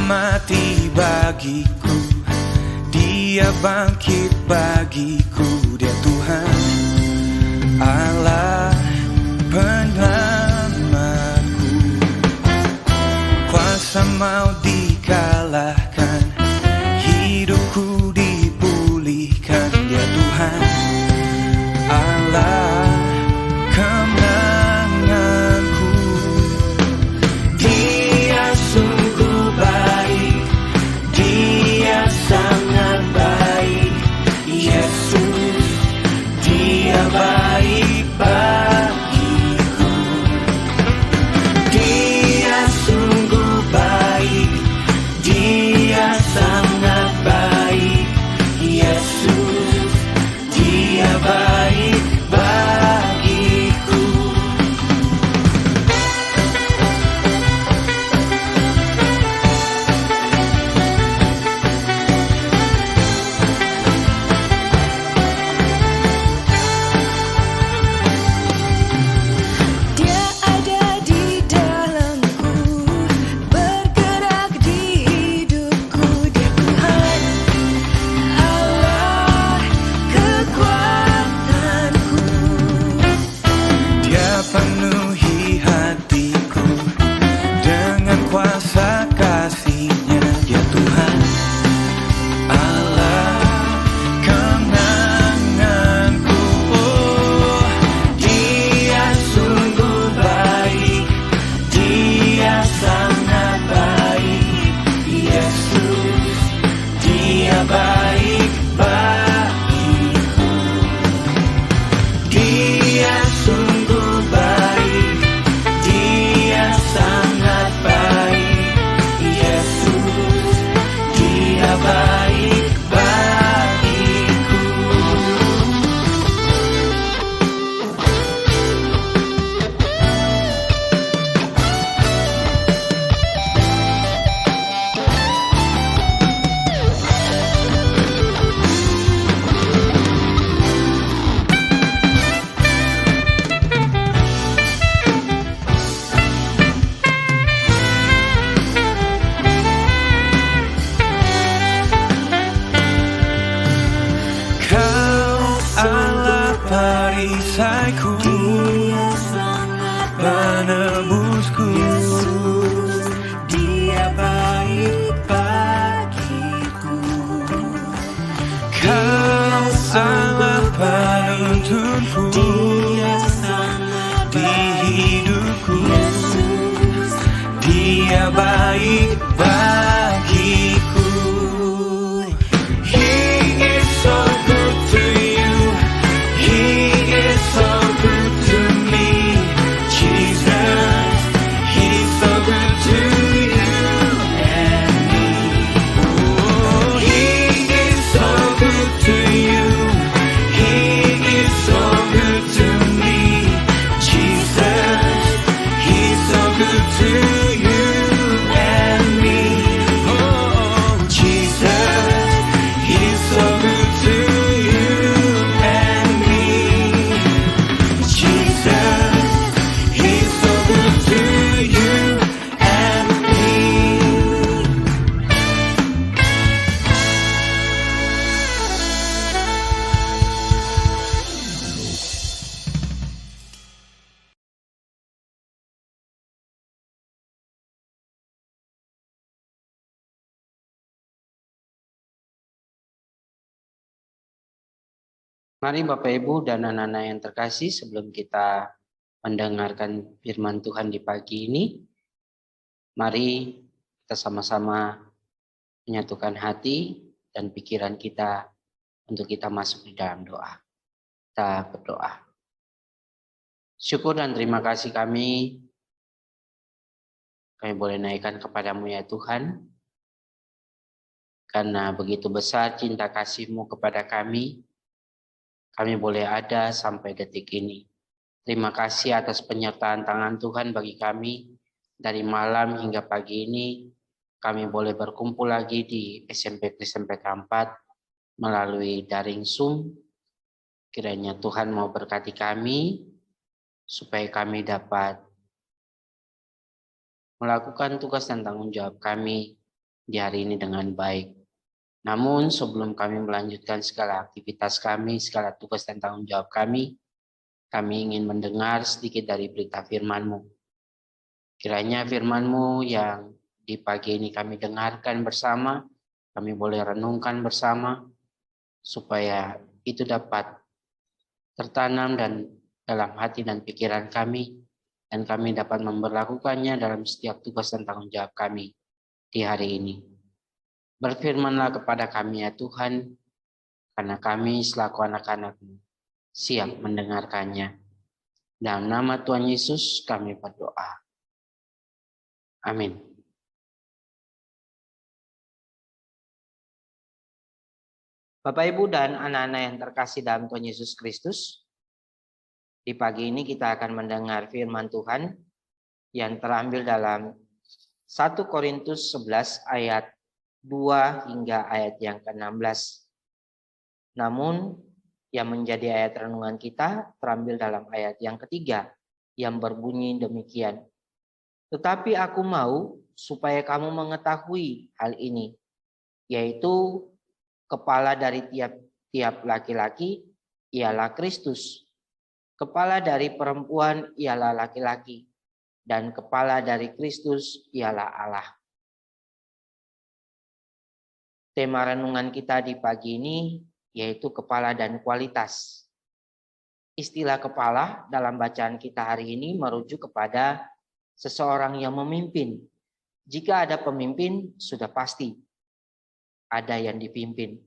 mati bagiku, Dia bangkit bagiku. Dia Tuhan Allah penyelamatku. Kuasa maut dikalahkan, hidupku dipulihkan. Dia Tuhan Allah kemenanganku. Dia sungguh baik, Dia sangat baik. Yesus, Dia baik bagiku. Dia sungguh baik, Dia sangat baik. Yesus, Dia baik bagiku. Dia ada di dalamku, bergerak di hidupku. Dia Tuhan Allah kekuatanku. Dia penuhi hatiku dengan kuasa kasih-Nya. Dia Tuhan Allah kemenanganku. Oh, Dia sungguh baik, Dia sangat baik. Yesus, Dia baik bagiku. Dia sungguh baik, Dia sangat baik. Yesus, Dia baik bagiku. Kau Allah perisaiku, Dia sangat menebusku. Dia baik bagiku. Kau Allah penuntunku Dia sangat di hidupku. Yesus, Dia baik bagiku. He is so good to you. He is so good to me. Jesus, He's so good to you and me. Oh, He is so good to you. He is so good to me. Jesus, He's so good to you and me. Oh, Jesus, He's so good to you and me. Jesus, He's so good to you and me. Mari Bapak Ibu dan anak-anak yang terkasih, sebelum kita mendengarkan firman Tuhan di pagi ini, mari kita sama-sama menyatukan hati dan pikiran kita untuk kita masuk di dalam doa. Kita berdoa. Syukur dan terima kasih kami boleh naikkan kepadamu ya Tuhan, karena begitu besar cinta kasih-Mu kepada kami boleh ada sampai detik ini. Terima kasih atas penyertaan tangan Tuhan bagi kami. Dari malam hingga pagi ini, kami boleh berkumpul lagi di SMP Kristen Petra 4 melalui daring Zoom. Kiranya Tuhan mau berkati kami, supaya kami dapat melakukan tugas dan tanggung jawab kami di hari ini dengan baik. Namun sebelum kami melanjutkan segala aktivitas kami, segala tugas dan tanggung jawab kami ingin mendengar sedikit dari berita firman-Mu. Kiranya firman-Mu yang di pagi ini kami dengarkan bersama, kami boleh renungkan bersama, supaya itu dapat tertanam dan dalam hati dan pikiran kami, dan kami dapat memberlakukannya dalam setiap tugas dan tanggung jawab kami di hari ini. Berfirmanlah kepada kami ya Tuhan, karena kami selaku anak-anak-Mu siap mendengarkannya. Dalam nama Tuhan Yesus kami berdoa. Amin. Bapak, Ibu, dan anak-anak yang terkasih dalam Tuhan Yesus Kristus, di pagi ini kita akan mendengar firman Tuhan yang terambil dalam 1 Korintus 11 ayat 2 hingga ayat yang ke-16. Namun yang menjadi ayat renungan kita terambil dalam ayat yang ketiga yang berbunyi demikian. Tetapi aku mau supaya kamu mengetahui hal ini, yaitu kepala dari tiap laki-laki ialah Kristus, kepala dari perempuan ialah laki-laki, dan kepala dari Kristus ialah Allah. Tema renungan kita di pagi ini yaitu kepala dan kualitas. Istilah kepala dalam bacaan kita hari ini merujuk kepada seseorang yang memimpin. Jika ada pemimpin, sudah pasti ada yang dipimpin.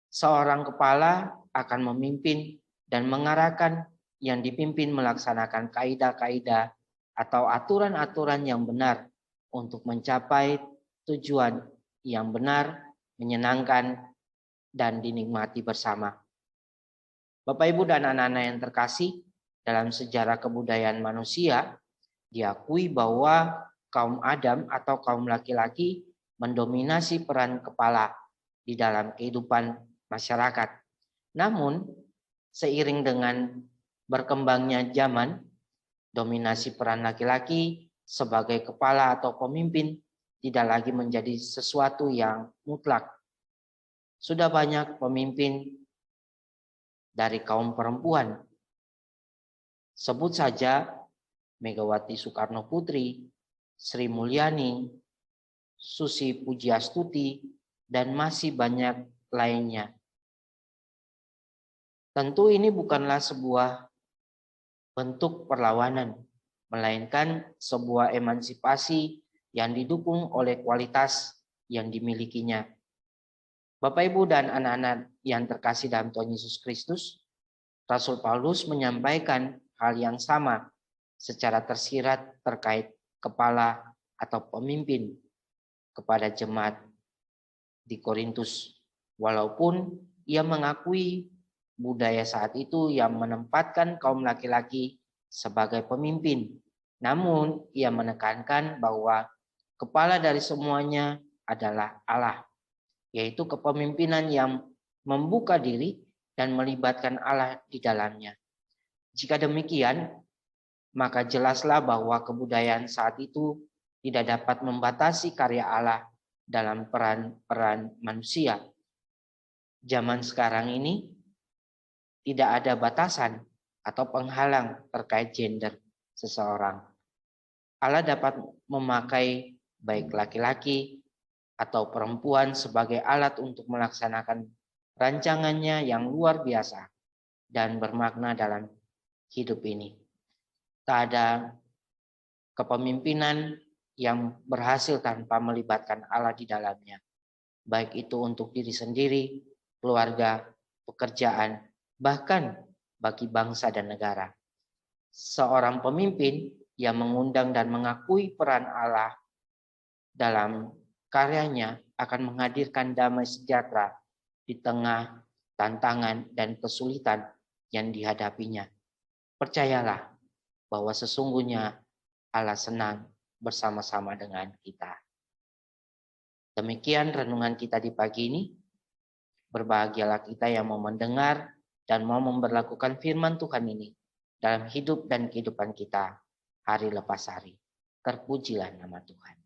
Seorang kepala akan memimpin dan mengarahkan yang dipimpin melaksanakan kaidah-kaidah atau aturan-aturan yang benar untuk mencapai tujuan yang benar, menyenangkan, dan dinikmati bersama. Bapak, Ibu, dan anak-anak yang terkasih, dalam sejarah kebudayaan manusia, diakui bahwa kaum Adam atau kaum laki-laki mendominasi peran kepala di dalam kehidupan masyarakat. Namun, seiring dengan berkembangnya zaman, dominasi peran laki-laki sebagai kepala atau pemimpin tidak lagi menjadi sesuatu yang mutlak. Sudah banyak pemimpin dari kaum perempuan. Sebut saja Megawati Soekarno Putri, Sri Mulyani, Susi Pujiastuti, dan masih banyak lainnya. Tentu ini bukanlah sebuah bentuk perlawanan, melainkan sebuah emansipasi yang didukung oleh kualitas yang dimilikinya. Bapak, Ibu, dan anak-anak yang terkasih dalam Tuhan Yesus Kristus, Rasul Paulus menyampaikan hal yang sama secara tersirat terkait kepala atau pemimpin kepada jemaat di Korintus. Walaupun ia mengakui budaya saat itu yang menempatkan kaum laki-laki sebagai pemimpin, namun ia menekankan bahwa kepala dari semuanya adalah Allah, yaitu kepemimpinan yang membuka diri dan melibatkan Allah di dalamnya. Jika demikian, maka jelaslah bahwa kebudayaan saat itu tidak dapat membatasi karya Allah dalam peran-peran manusia. Zaman sekarang ini tidak ada batasan atau penghalang terkait gender seseorang. Allah dapat memakai baik laki-laki atau perempuan sebagai alat untuk melaksanakan rancangannya yang luar biasa dan bermakna dalam hidup ini. Tak ada kepemimpinan yang berhasil tanpa melibatkan Allah di dalamnya, baik itu untuk diri sendiri, keluarga, pekerjaan, bahkan bagi bangsa dan negara. Seorang pemimpin yang mengundang dan mengakui peran Allah dalam karyanya akan menghadirkan damai sejahtera di tengah tantangan dan kesulitan yang dihadapinya. Percayalah bahwa sesungguhnya Allah senang bersama-sama dengan kita. Demikian renungan kita di pagi ini. Berbahagialah kita yang mau mendengar dan mau memberlakukan firman Tuhan ini dalam hidup dan kehidupan kita hari lepas hari. Terpujilah nama Tuhan.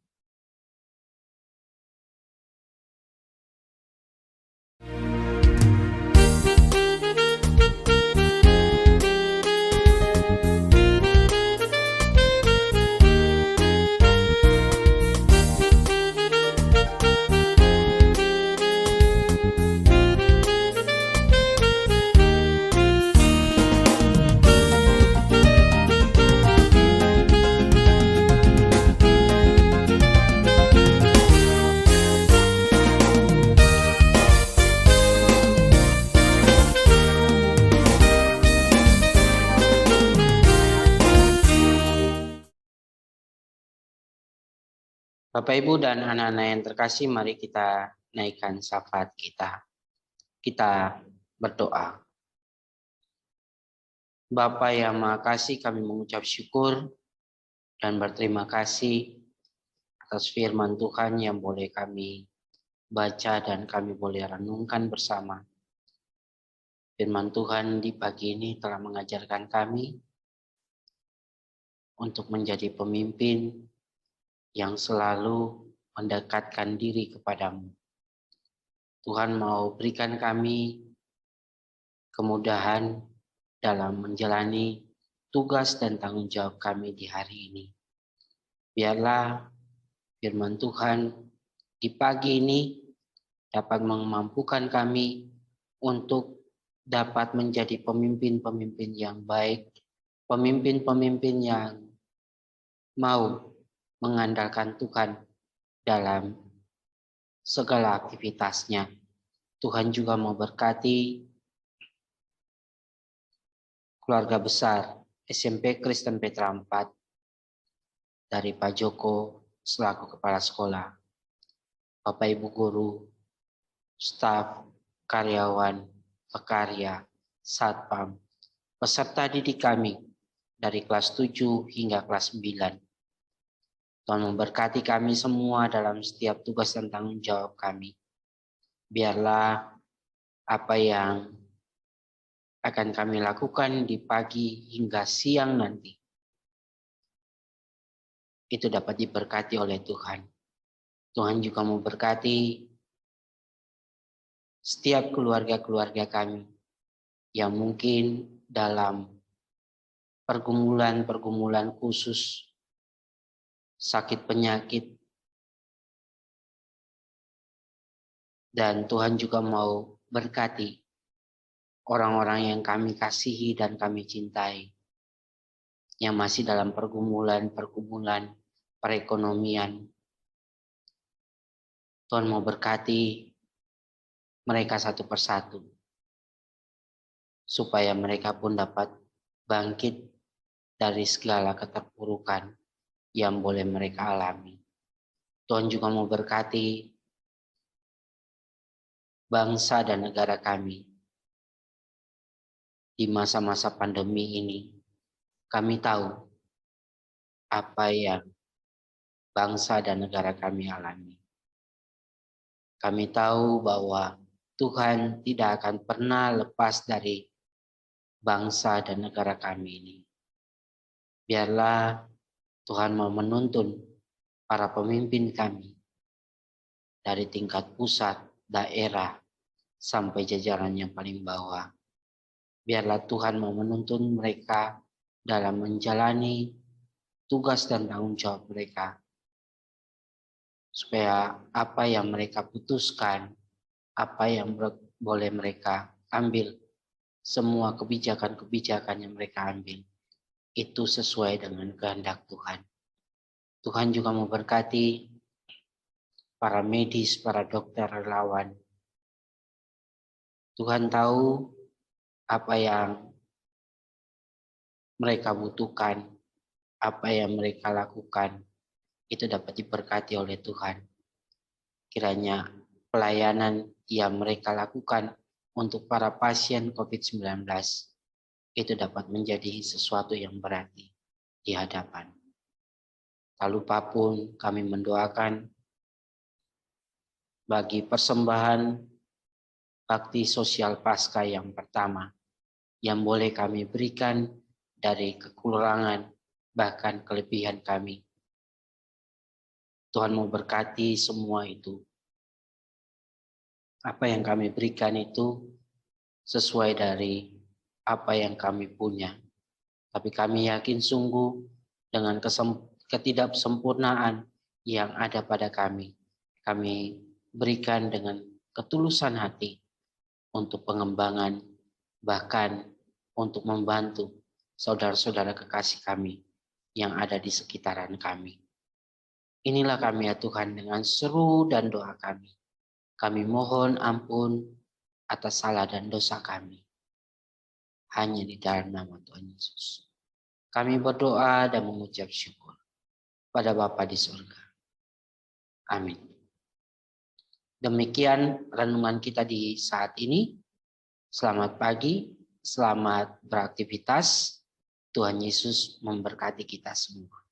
Bapak, Ibu, dan anak-anak yang terkasih, mari kita naikkan syafaat kita. Kita berdoa. Bapa yang Maha Kasih, kami mengucap syukur dan berterima kasih atas firman Tuhan yang boleh kami baca dan kami boleh renungkan bersama. Firman Tuhan di pagi ini telah mengajarkan kami untuk menjadi pemimpin yang selalu mendekatkan diri kepadamu. Tuhan mau berikan kami kemudahan dalam menjalani tugas dan tanggung jawab kami di hari ini. Biarlah firman Tuhan di pagi ini dapat memampukan kami untuk dapat menjadi pemimpin-pemimpin yang baik, pemimpin-pemimpin yang mau mengandalkan Tuhan dalam segala aktivitasnya. Tuhan juga mau berkati keluarga besar SMP Kristen Petra 4 dari Pak Joko selaku Kepala Sekolah, Bapak Ibu Guru, staf, karyawan, pekarya, satpam, peserta didik kami dari kelas 7 hingga kelas 9. Tuhan memberkati kami semua dalam setiap tugas dan tanggung jawab kami. Biarlah apa yang akan kami lakukan di pagi hingga siang nanti itu dapat diberkati oleh Tuhan. Tuhan juga memberkati setiap keluarga-keluarga kami yang mungkin dalam pergumulan-pergumulan khusus, sakit penyakit, dan Tuhan juga mau berkati orang-orang yang kami kasihi dan kami cintai, yang masih dalam pergumulan perekonomian. Tuhan mau berkati mereka satu persatu, supaya mereka pun dapat bangkit dari segala keterpurukan yang boleh mereka alami. Tuhan juga mau berkati bangsa dan negara kami. Di masa-masa pandemi ini, kami tahu apa yang bangsa dan negara kami alami. Kami tahu bahwa Tuhan tidak akan pernah lepas dari bangsa dan negara kami ini. Biarlah Tuhan mau menuntun para pemimpin kami dari tingkat pusat, daerah, sampai jajaran yang paling bawah. Biarlah Tuhan mau menuntun mereka dalam menjalani tugas dan tanggung jawab mereka. Supaya apa yang mereka putuskan, apa yang boleh mereka ambil, semua kebijakan-kebijakan yang mereka ambil, itu sesuai dengan kehendak Tuhan. Tuhan juga memberkati para medis, para dokter, relawan. Tuhan tahu apa yang mereka butuhkan, apa yang mereka lakukan, itu dapat diberkati oleh Tuhan. Kiranya pelayanan yang mereka lakukan untuk para pasien COVID-19 itu dapat menjadi sesuatu yang berarti di hadapan. Tak lupa pun kami mendoakan bagi persembahan bakti sosial Paskah yang pertama yang boleh kami berikan dari kekurangan bahkan kelebihan kami. Tuhan mau berkati semua itu. Apa yang kami berikan itu sesuai dari apa yang kami punya. Tapi kami yakin sungguh dengan ketidaksempurnaan yang ada pada kami. Kami berikan dengan ketulusan hati untuk pengembangan, bahkan untuk membantu saudara-saudara kekasih kami yang ada di sekitaran kami. Inilah kami ya Tuhan dengan seru dan doa kami. Kami mohon ampun atas salah dan dosa kami. Hanya di dalam nama Tuhan Yesus. Kami berdoa dan mengucap syukur pada Bapa di surga. Amin. Demikian renungan kita di saat ini. Selamat pagi, selamat beraktivitas. Tuhan Yesus memberkati kita semua.